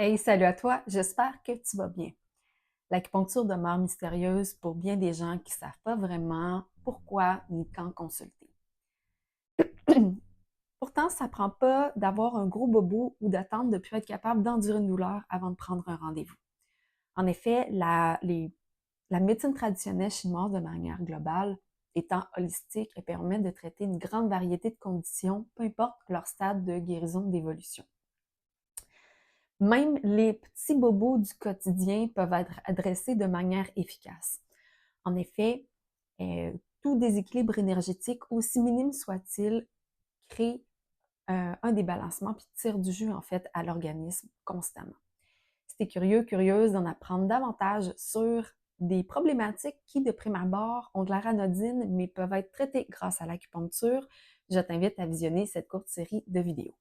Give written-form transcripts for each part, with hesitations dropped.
Hey, salut à toi, j'espère que tu vas bien. L'acupuncture demeure mystérieuse pour bien des gens qui ne savent pas vraiment pourquoi ni quand consulter. Pourtant, ça ne prend pas d'avoir un gros bobo ou d'attendre de plus être capable d'endurer une douleur avant de prendre un rendez-vous. En effet, la médecine traditionnelle chinoise de manière globale, étant holistique, elle permet de traiter une grande variété de conditions, peu importe leur stade de guérison ou d'évolution. Même les petits bobos du quotidien peuvent être adressés de manière efficace. En effet, tout déséquilibre énergétique, aussi minime soit-il, crée un débalancement puis tire du jus en fait à l'organisme constamment. Si tu es curieux, curieuse d'en apprendre davantage sur des problématiques qui, de prime abord, ont de l'air anodines, mais peuvent être traitées grâce à l'acupuncture, je t'invite à visionner cette courte série de vidéos.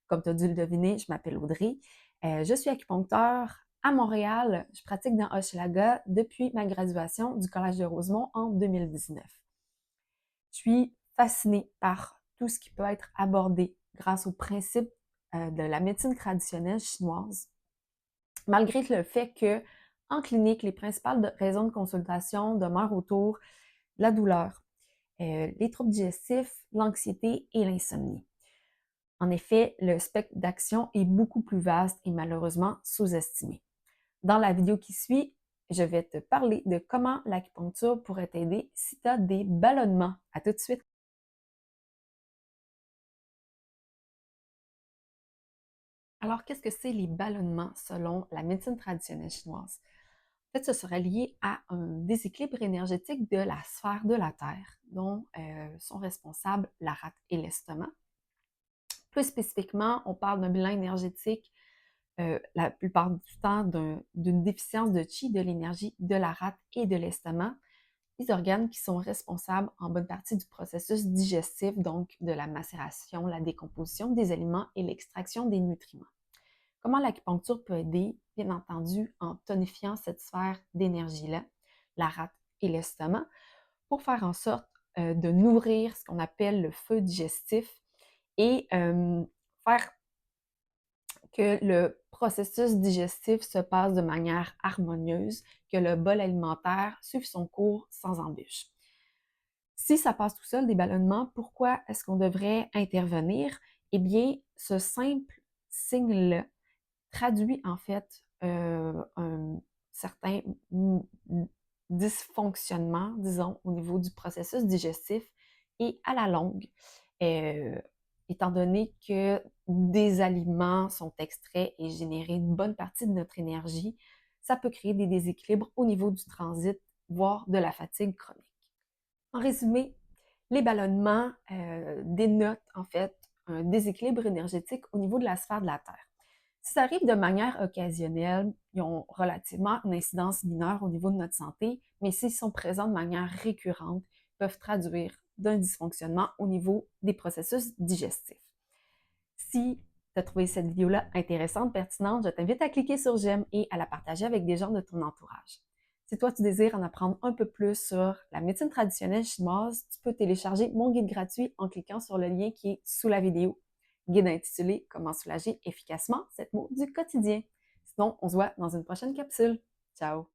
Comme tu as dû le deviner, je m'appelle Audrey. Je suis acupuncteur à Montréal. Je pratique dans Hochelaga depuis ma graduation du Collège de Rosemont en 2019. Je suis fascinée par tout ce qui peut être abordé grâce aux principes de la médecine traditionnelle chinoise, malgré le fait que, en clinique, les principales raisons de consultation demeurent autour de la douleur, les troubles digestifs, l'anxiété et l'insomnie. En effet, le spectre d'action est beaucoup plus vaste et malheureusement sous-estimé. Dans la vidéo qui suit, je vais te parler de comment l'acupuncture pourrait t'aider si tu as des ballonnements. À tout de suite! Alors, qu'est-ce que c'est les ballonnements selon la médecine traditionnelle chinoise? En fait, ce serait lié à un déséquilibre énergétique de la sphère de la Terre, dont sont responsables la rate et l'estomac. Plus spécifiquement, on parle d'un bilan énergétique la plupart du temps d'une déficience de chi, de l'énergie de la rate et de l'estomac, les organes qui sont responsables en bonne partie du processus digestif, donc de la macération, la décomposition des aliments et l'extraction des nutriments. Comment l'acupuncture peut aider? Bien entendu, en tonifiant cette sphère d'énergie-là, la rate et l'estomac, pour faire en sorte de nourrir ce qu'on appelle le feu digestif et faire que le processus digestif se passe de manière harmonieuse, que le bol alimentaire suive son cours sans embûche. Si ça passe tout seul, des ballonnements, pourquoi est-ce qu'on devrait intervenir? Eh bien, ce simple signe-là traduit en fait un certain dysfonctionnement, disons, au niveau du processus digestif et à la longue, euh, étant donné que des aliments sont extraits et générés une bonne partie de notre énergie, ça peut créer des déséquilibres au niveau du transit, voire de la fatigue chronique. En résumé, les ballonnements dénotent en fait un déséquilibre énergétique au niveau de la sphère de la Terre. Si ça arrive de manière occasionnelle, ils ont relativement une incidence mineure au niveau de notre santé, mais s'ils sont présents de manière récurrente, ils peuvent traduire d'un dysfonctionnement au niveau des processus digestifs. Si tu as trouvé cette vidéo-là intéressante, pertinente, je t'invite à cliquer sur j'aime et à la partager avec des gens de ton entourage. Si toi, tu désires en apprendre un peu plus sur la médecine traditionnelle chinoise, tu peux télécharger mon guide gratuit en cliquant sur le lien qui est sous la vidéo. Guide intitulé Comment soulager efficacement cette maux du quotidien. Sinon, on se voit dans une prochaine capsule. Ciao!